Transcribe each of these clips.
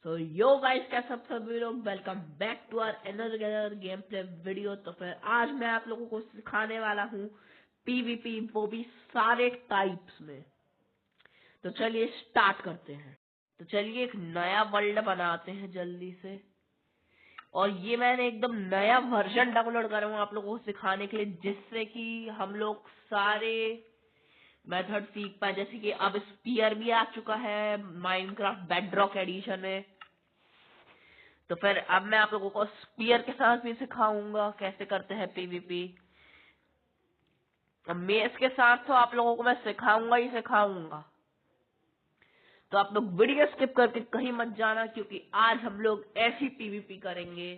सो yo guys, क्या सभी लोग welcome back to our another game play video. तो फिर आज मैं आप लोगों को सिखाने वाला हूँ पीवीपी, वो भी सारे टाइप्स में। तो चलिए स्टार्ट करते हैं। तो चलिए एक नया वर्ल्ड बनाते हैं जल्दी से। और ये मैंने एकदम नया वर्जन डाउनलोड करा हूँ आप लोगों को सिखाने के लिए, जिससे कि हम लोग सारे मेथड सीख पाए। जैसे कि अब स्पीयर भी आ चुका है माइनक्राफ्ट बेडरॉक एडिशन में। तो फिर अब मैं आप लोगों को स्पीयर के साथ भी सिखाऊंगा कैसे करते हैं पीवीपी। मेस के साथ तो आप लोगों को मैं सिखाऊंगा ही सिखाऊंगा। तो आप लोग वीडियो स्किप करके कहीं मत जाना, क्योंकि आज हम लोग ऐसी पीवीपी करेंगे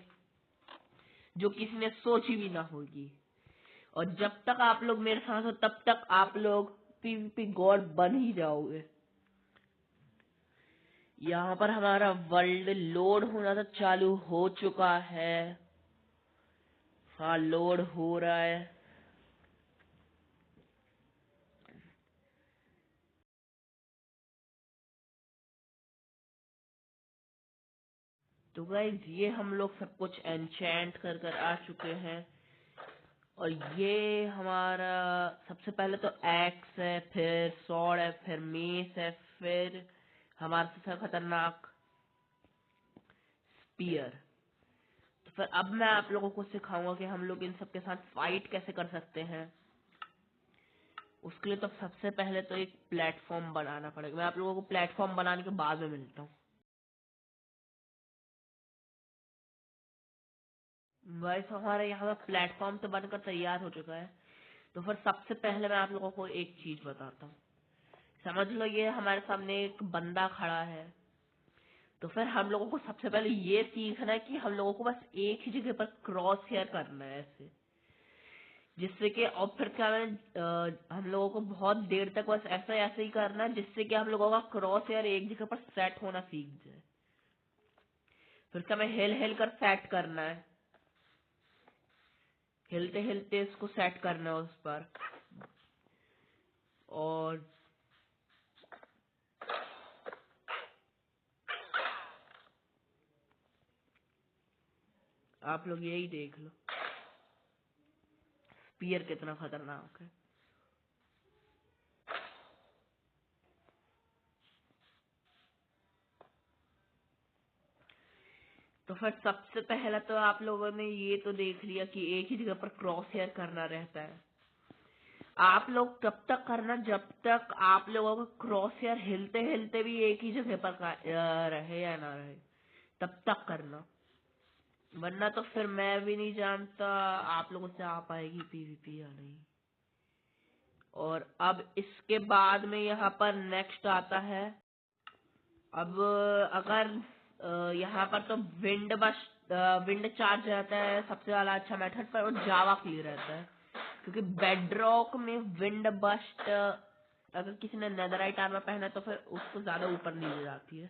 जो किसी ने सोची भी ना होगी। और जब तक आप लोग मेरे साथ हो तब तक आप लोग पीवीपी गॉड बन ही जाओगे। यहाँ पर हमारा वर्ल्ड लोड होना तो चालू हो चुका है। हाँ, लोड हो रहा है। तो गाइस, ये हम लोग सब कुछ एन्चेंट कर कर आ चुके हैं। और ये हमारा सबसे पहले तो एक्स है, फिर सॉर्ड है, फिर मेस है, फिर हमारा सबसे खतरनाक स्पीयर। तो फिर अब मैं आप लोगों को सिखाऊंगा कि हम लोग इन सब के साथ फाइट कैसे कर सकते हैं। उसके लिए तो सबसे पहले तो एक प्लेटफॉर्म बनाना पड़ेगा। मैं आप लोगों को प्लेटफॉर्म बनाने के बाद में मिलता हूँ। वैसे हमारे यहाँ का प्लेटफॉर्म तो बनकर तैयार हो चुका है। तो फिर सबसे पहले मैं आप लोगों को एक चीज बताता हूँ। समझ लो, ये हमारे सामने एक बंदा खड़ा है। तो फिर हम लोगों को सबसे पहले ये सीखना है कि हम लोगों को बस एक ही जगह पर क्रॉस हेयर करना है ऐसे, जिससे कि और फिर क्या है, हम लोगों को बहुत देर तक बस ऐसा ऐसे ही करना है, जिससे कि हम लोगों का क्रॉस हेयर एक जगह पर सेट होना सीख जाए। फिर क्या हमें हिल हिल कर सेट करना है, हिलते हिलते इसको सेट करना है उस पर। और आप लोग यही देख लो स्पीयर कितना खतरनाक है। तो फिर सबसे पहला तो आप लोगों ने ये तो देख लिया कि एक ही जगह पर क्रॉस हेयर करना रहता है। आप लोग तब तक करना जब तक आप लोगों का क्रॉस हेयर हिलते हिलते भी एक ही जगह पर रहे या ना रहे, तब तक करना। वरना तो फिर मैं भी नहीं जानता आप लोगों से आ पाएगी पीवीपी या नहीं। और अब इसके बाद में यहाँ पर नेक्स्ट आता है। अब अगर यहाँ पर तो विंड चार्ज रहता है सबसे ज्यादा अच्छा मेथड पर, और जावा क्लियर रहता है। क्योंकि बेडरॉक में विंड बस्ट अगर किसी ने नेदरराइट आर्मर पहना है तो फिर उसको ज्यादा ऊपर नहीं ले जाती है।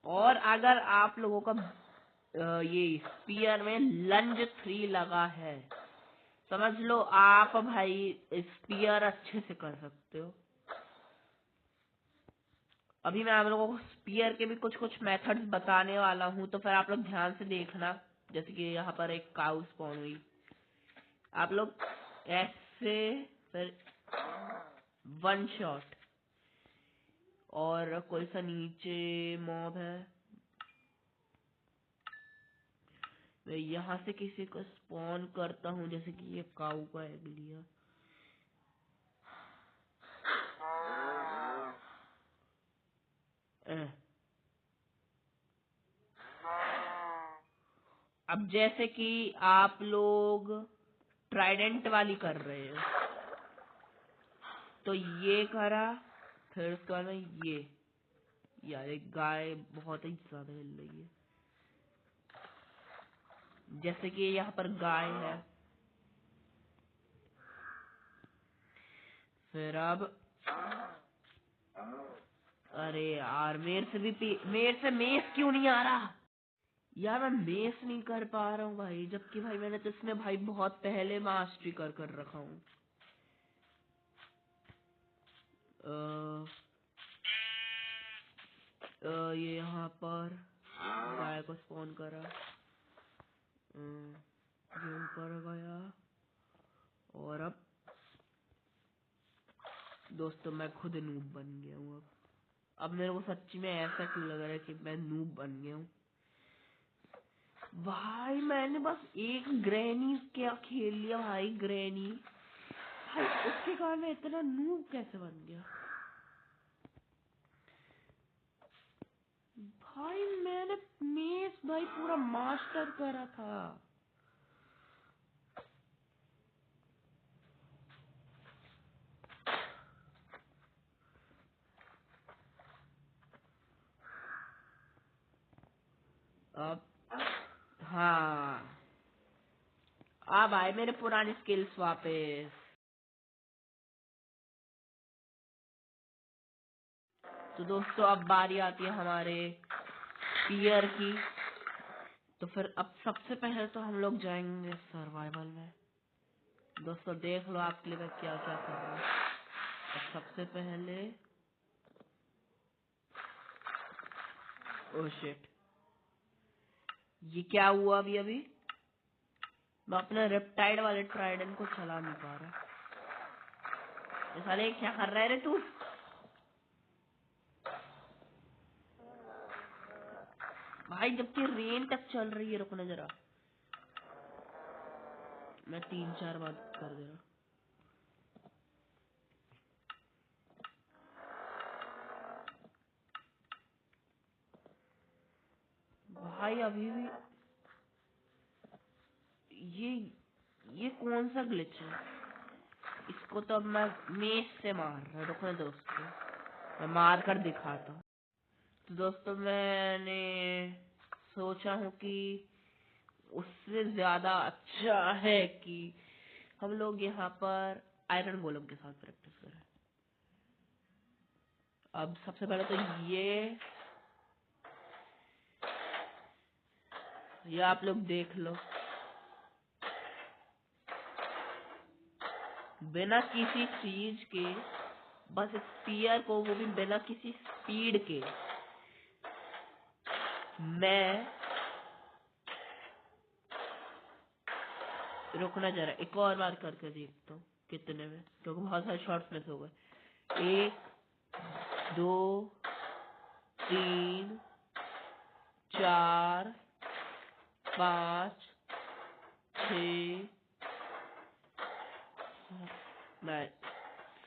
और अगर आप लोगों का ये स्पीयर में लंज 3 लगा है, समझ लो आप भाई स्पीयर अच्छे से कर सकते हो। अभी मैं आप लोगों को स्पीयर के भी कुछ कुछ मेथड्स बताने वाला हूँ, तो फिर आप लोग ध्यान से देखना। जैसे कि यहाँ पर एक काउ स्पॉन हुई, आप लोग ऐसे फिर वन शॉट। और कोई सा नीचे मॉब है, मैं यहाँ से किसी को स्पॉन करता हूँ, जैसे कि ये काऊ का एग लिया। अह, अब जैसे कि आप लोग ट्राइडेंट वाली कर रहे हो, तो ये करा। फिर उसके बाद में ये, यार एक गाय बहुत ही ज्यादा हिल रही है। जैसे कि यहाँ पर गाय है। फिर अब अरे यार, मेरे से मेस क्यों नहीं आ रहा यार। मैं मेस नहीं कर पा रहा हूँ भाई, जबकि भाई मैंने तो इसमें भाई बहुत पहले मास्टरी कर कर रखा हूँ। ये यहाँ पर गाय को स्पॉन करा, ये ऊपर गया, और अब दोस्तों मैं खुद नूब बन गया हूँ। अब मेरे को सच्ची में ऐसा क्यों लग रहा है कि मैं नूब बन गया हूँ। भाई मैंने बस एक ग्रैनी क्या खेल लिया भाई, ग्रैनी भाई, उसके कारण मैं इतना नूब कैसे बन गया भाई। मैंने मेस भाई पूरा मास्टर करा था। अब हाँ, अब आए मेरे पुराने स्किल्स वापस। तो दोस्तों अब बारी आती है हमारे पियर की। तो फिर अब सबसे पहले तो हम लोग जाएंगे सर्वाइवल में। दोस्तों देख लो आपके लिए मैं क्या क्या कर रहा हूँ। अब सबसे पहले ओह शिट, ये क्या हुआ अभी अभी। मैं अपने रेप्टाइड वाले ट्राइडेंट को चला नहीं पा रहा। ये साले क्या कर रहा है रे तू। भाई जबकि रेन तक चल रही है, रुकना जरा, मैं 3-4 बार कर दे रहा। भाई अभी भी ये ये कौन सा ग्लिच है। इसको तो अब मैं मेस से मार रहा। रुकना दोस्तों, मैं मार कर दिखाता हूँ। तो दोस्तों मैंने सोचा हूँ कि उससे ज्यादा अच्छा है कि हम लोग यहाँ पर आयरन गोलम के साथ प्रैक्टिस करें। अब सबसे पहले तो ये आप लोग देख लो, बिना किसी चीज के, बस स्पीयर को, वो भी बिना किसी स्पीड के, मैं रुकना जरा एक और बार करके देखता हूँ कितने में, क्योंकि बहुत सारे शॉट्स मिस हो गए। 1 2 3 4 5 6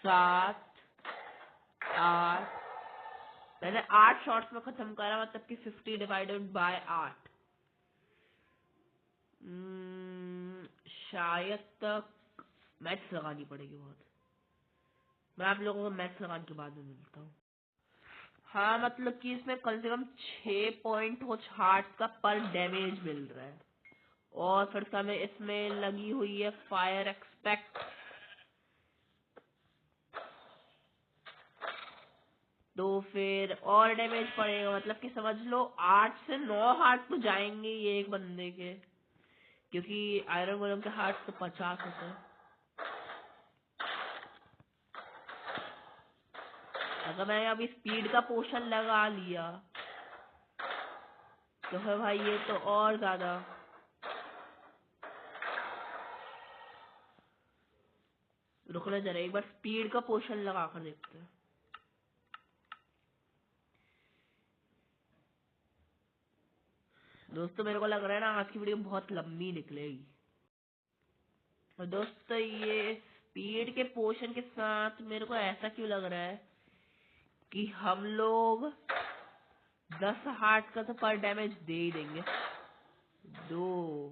7 8। मैंने 8 शॉट्स में खत्म करा, मतलब कि 50 डिवाइडेड बाय 8। शायद तक मैथ्स लगानी पड़ेगी बहुत। मैं आप लोगों को मैथ्स लगाने के बाद में मिलता हूँ। हाँ मतलब कि इसमें कम से कम 6 पॉइंट कुछ हार्ट का पर डैमेज मिल रहा है, और फिर समय इसमें लगी हुई है फायर एक्सपेक्ट। तो फिर और डैमेज पड़ेगा, मतलब कि समझ लो 8 से 9 हार्ट तो जाएंगे ये एक बंदे के, क्योंकि आयरन गोलम के हार्ट तो 50 होते हैं। अगर मैंने अभी स्पीड का पोशन लगा लिया तो फिर भाई ये तो और ज्यादा। रुकना जरा, एक बार स्पीड का पोशन लगा कर देखते हैं। दोस्तों मेरे को लग रहा है ना आज की वीडियो बहुत लंबी निकलेगी। और दोस्तों ये स्पीड के पोशन के साथ मेरे को ऐसा क्यों लग रहा है कि हम लोग 10 हार्ट का तो पर डैमेज दे ही देंगे। 2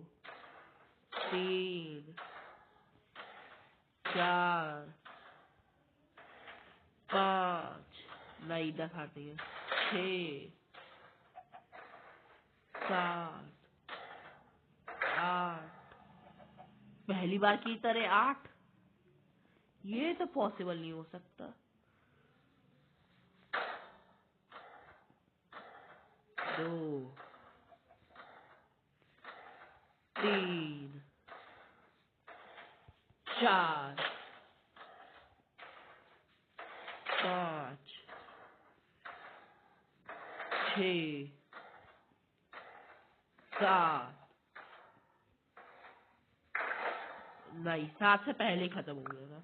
3 4 5 नहीं 10 हार्ट नहीं है, 6 7 8। पहली बार की तरह 8, ये तो पॉसिबल नहीं हो सकता। 2 3 4 5 6 7 नहीं 7 से पहले ही खत्म हो गया था।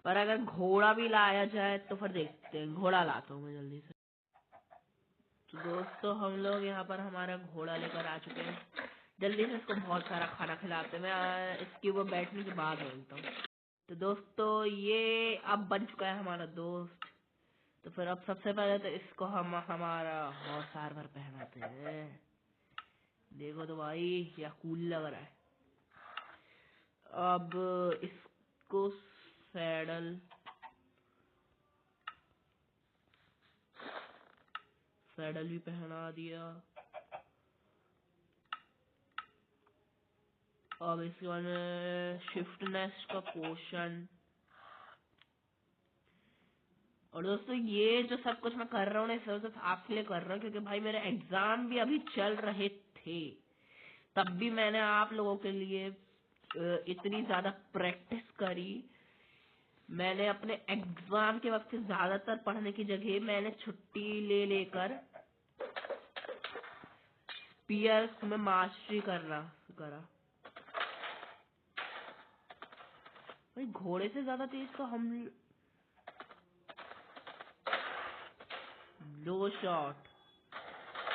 पर अगर घोड़ा भी लाया जाए तो फिर देखते हैं, घोड़ा लाता हूँ मैं जल्दी से। तो दोस्तों हम लोग यहाँ पर हमारा घोड़ा लेकर आ चुके हैं। जल्दी से इसको बहुत सारा खाना खिलाते हैं। मैं इसकी वो बैठने के बाद बोलता हूँ। तो दोस्तों ये अब बन चुका है हमारा दोस्त। तो फिर अब सबसे पहले तो इसको हम हमारा हॉर्स आर्मर पहनाते हैं। देखो तो भाई क्या कूल लग रहा है। अब इसको सैडल भी पहना दिया। अब इसके बाद में शिफ्टनेस का पोशन। और दोस्तों ये जो सब कुछ मैं कर रहा हूँ ना सिर्फ आपके लिए कर रहा हूँ, क्योंकि भाई मेरे एग्जाम भी अभी चल रहे थे। तब भी मैंने आप लोगों के लिए इतनी ज्यादा प्रैक्टिस करी। मैंने अपने एग्जाम के वक्त ज्यादातर पढ़ने की जगह मैंने छुट्टी ले लेकर पीएस में मास्टरी करा। भाई घोड़े से ज्यादा तेज तो हम। 2 शॉट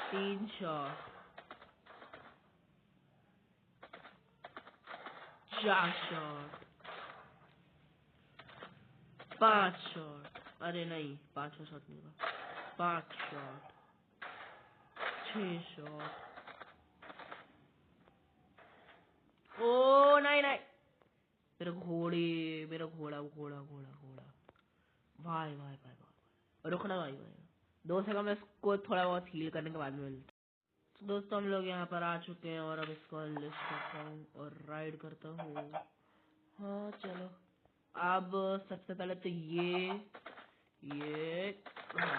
3 शॉट 4 शॉट 5 शॉट। अरे नहीं 5 शॉट नहीं होगा। 5 शॉट 6 शॉट। ओ नहीं नहीं मेरा घोड़ा घोड़ा घोड़ा घोड़ा। भाई भाई भाई भाई रुकना भाई भाई 2 सेकंड में इसको थोड़ा बहुत हील करने के बाद में मिलता। तो दोस्तों हम लोग यहाँ पर आ चुके हैं और अब इसको लिस्ट करता हूँ और राइड करता हूँ। हाँ चलो अब सबसे पहले तो ये हाँ।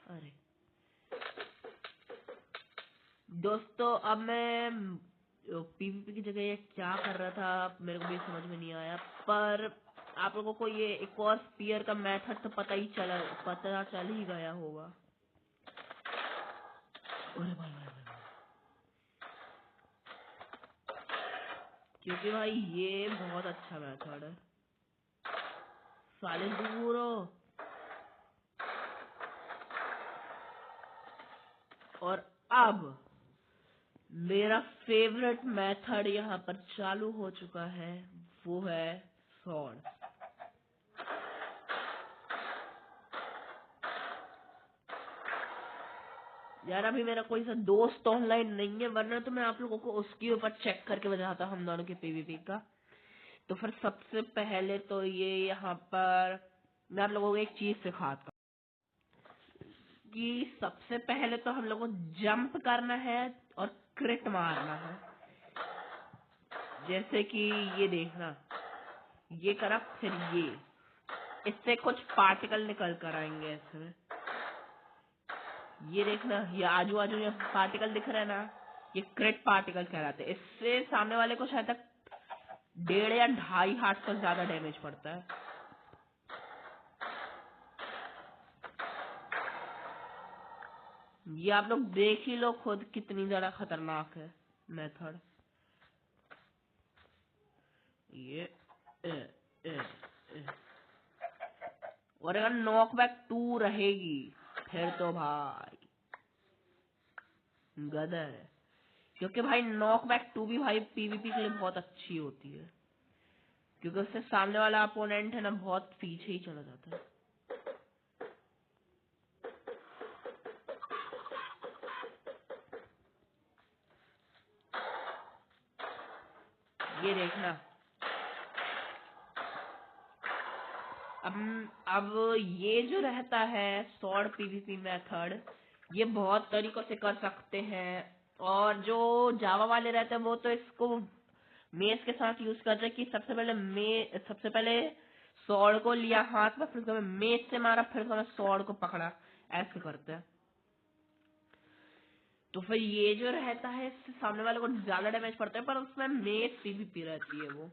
अरे दोस्तों अब मैं पीवीपी की जगह ये क्या कर रहा था मेरे को भी समझ में नहीं आया। पर आप लोगों को ये एक और स्पीयर का मेथड तो पता चल ही गया होगा। अरे भाई क्योंकि भाई ये बहुत अच्छा मेथड है। साले दूर हो। और अब मेरा फेवरेट मेथड यहाँ पर चालू हो चुका है, वो है सॉर्ड। यार अभी मेरा कोई सा दोस्त ऑनलाइन नहीं है, वरना तो मैं आप लोगों को उसके ऊपर चेक करके बताता हम दोनों के पीवीपी का। तो फिर सबसे पहले तो ये यहाँ पर मैं आप लोगों को एक चीज सिखाता हूँ कि सबसे पहले तो हम लोगों को जंप करना है और क्रिट मारना है। जैसे कि ये देखना, ये करा, फिर इससे कुछ पार्टिकल निकल कर आएंगे इसमें। ये देखना, ये आजू बाजू ये पार्टिकल दिख रहा है ना, ये क्रिट पार्टिकल कहलाते हैं। इससे सामने वाले को शायद तक 1.5 या 2.5 हार्ट तक ज्यादा डैमेज पड़ता है। ये आप लोग देख ही लो खुद कितनी ज्यादा खतरनाक है मेथड। ये और अगर नॉकबैक 2 रहेगी फिर तो भाई गदर है। क्योंकि भाई नॉकबैक 2 भी भाई पीवीपी के लिए बहुत अच्छी होती है, क्योंकि उससे सामने वाला अपोनेंट है ना बहुत पीछे ही चला जाता है। ये देखना, अब ये जो रहता है सॉर्ड पीवीपी मेथड, ये बहुत तरीकों से कर सकते हैं। और जो जावा वाले रहते हैं वो तो इसको मेस के साथ यूज करते हैं कि सबसे पहले सॉर्ड को लिया हाथ में, फिर उसको मेस से मारा, फिर उसको सॉर्ड को पकड़ा, ऐसे करते हैं। तो फिर ये जो रहता है इससे सामने वाले को ज्यादा डैमेज पड़ता है, पर उसमें मेस पीवीपी रहती है वो।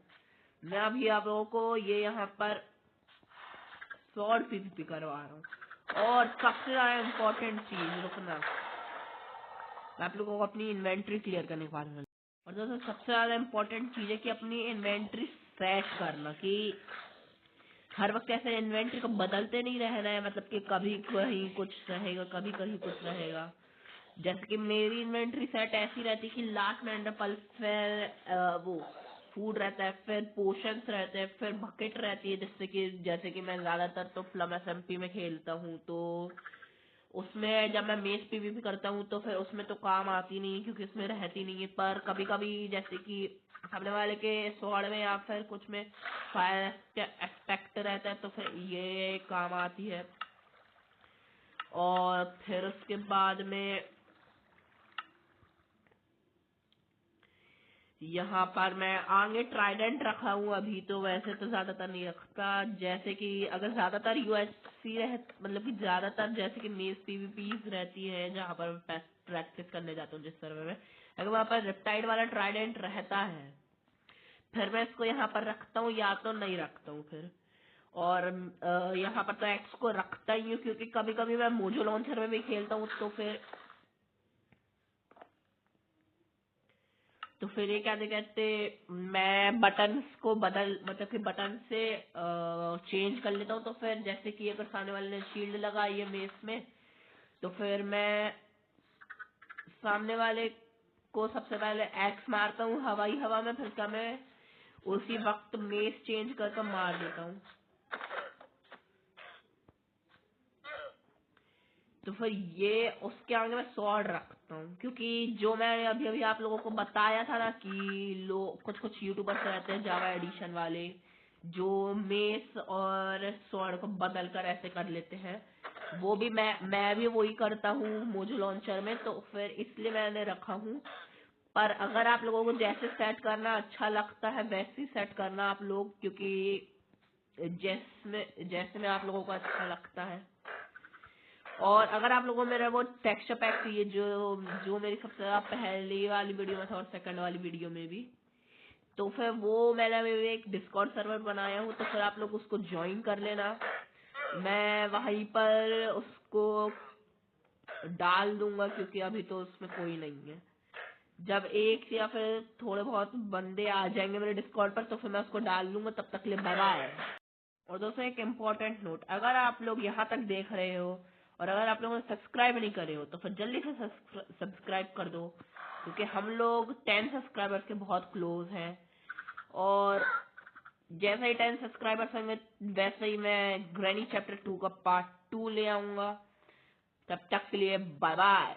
मैं अभी आप लोगों को ये यहाँ पर सॉर्ड पीवीपी करवा रहा हूँ। और सबसे ज्यादा इम्पोर्टेंट चीज, रुकना, मैं आप लोगों को अपनी इन्वेंट्री क्लियर करने के बारे में। और दोस्तों सबसे ज्यादा इम्पोर्टेंट चीज है कि अपनी इन्वेंट्री सेट करना, कि हर वक्त ऐसे इन्वेंट्री को बदलते नहीं रहना है, मतलब कि कभी कहीं कुछ रहेगा, कभी कहीं कुछ रहेगा। जैसे कि मेरी इन्वेंट्री सेट ऐसी रहती है कि लास्ट मिनट में पल, फिर वो फूड रहता है, फिर पोशंस रहते हैं, फिर बकेट रहती है, जिससे कि जैसे कि मैं ज्यादातर तो फ्लम एसएमपी में खेलता हूँ, तो उसमें जब मैं मेस पीवीपी करता हूँ तो फिर उसमें तो काम आती नहीं क्योंकि उसमें रहती नहीं है। पर कभी कभी जैसे कि सामने वाले के स्वॉर्ड में या फिर कुछ में फायर एस्पेक्ट रहता है तो फिर ये काम आती है। और फिर उसके बाद में यहाँ पर मैं आगे ट्राइडेंट रखा हूँ अभी, तो वैसे तो ज्यादातर नहीं रखता। जैसे कि अगर ज्यादातर यूएससी रह, मतलब कि ज्यादातर जैसे कि मेस पीवीपी रहती है जहाँ पर मैं प्रैक्टिस करने जाता हूँ जिस सर्वर में, अगर वहाँ पर रिप्टाइड वाला ट्राइडेंट रहता है फिर मैं इसको यहाँ पर रखता हूँ या तो नहीं रखता हूँ फिर। और यहाँ पर तो एक्स को रखता ही हूँ क्योंकि कभी कभी मैं मोजो लॉन्चर में भी खेलता हूँ, तो फिर ये क्या कहते, मैं बटन्स को बदल, मतलब कि बटन से चेंज कर लेता हूँ। तो फिर जैसे कि अगर सामने वाले ने शील्ड लगाई है मेस में, तो फिर मैं सामने वाले को सबसे पहले एक्स मारता हूँ हवाई हवा में, फिर क्या मैं उसी वक्त मेस चेंज करके मार देता हूँ। तो फिर ये उसके आगे मैं स्वॉर्ड रखता हूँ क्योंकि जो मैंने अभी अभी आप लोगों को बताया था ना कि लोग कुछ कुछ यूट्यूबर्स रहते हैं जावा एडिशन वाले जो मेस और स्वॉर्ड को बदल कर ऐसे कर लेते हैं, वो भी मैं भी वही करता हूँ मोजो लॉन्चर में, तो फिर इसलिए मैंने रखा हूँ। पर अगर आप लोगों को जैसे सेट करना अच्छा लगता है वैसे ही सेट करना आप लोग, क्योंकि जैसे में आप लोगों को अच्छा लगता है। और अगर आप लोगों को मेरा वो टेक्सचर पैक चाहिए जो जो मेरी सबसे ज्यादा पहली वाली वीडियो में था और सेकंड वाली वीडियो में भी, तो फिर वो मैंने अभी एक डिस्कॉर्ड सर्वर बनाया हूँ, तो फिर आप लोग उसको ज्वाइन कर लेना। मैं वहीं पर उसको डाल दूंगा क्योंकि अभी तो उसमें कोई नहीं है। जब एक या फिर थोड़े बहुत बंदे आ जाएंगे मेरे डिस्कॉर्ड पर तो फिर मैं उसको डाल दूंगा। तब तक के लिए बाय बाय। और दोस्तों एक इम्पोर्टेंट नोट, अगर आप लोग यहाँ तक देख रहे हो और अगर आप लोगों ने सब्सक्राइब नहीं करे हो तो फिर जल्दी से सब्सक्राइब कर दो क्योंकि हम लोग 10 सब्सक्राइबर्स के बहुत क्लोज हैं। और जैसे ही 10 सब्सक्राइबर्स होंगे वैसे ही मैं ग्रैनी चैप्टर 2 का पार्ट 2 ले आऊंगा। तब तक के लिए बाय बाय।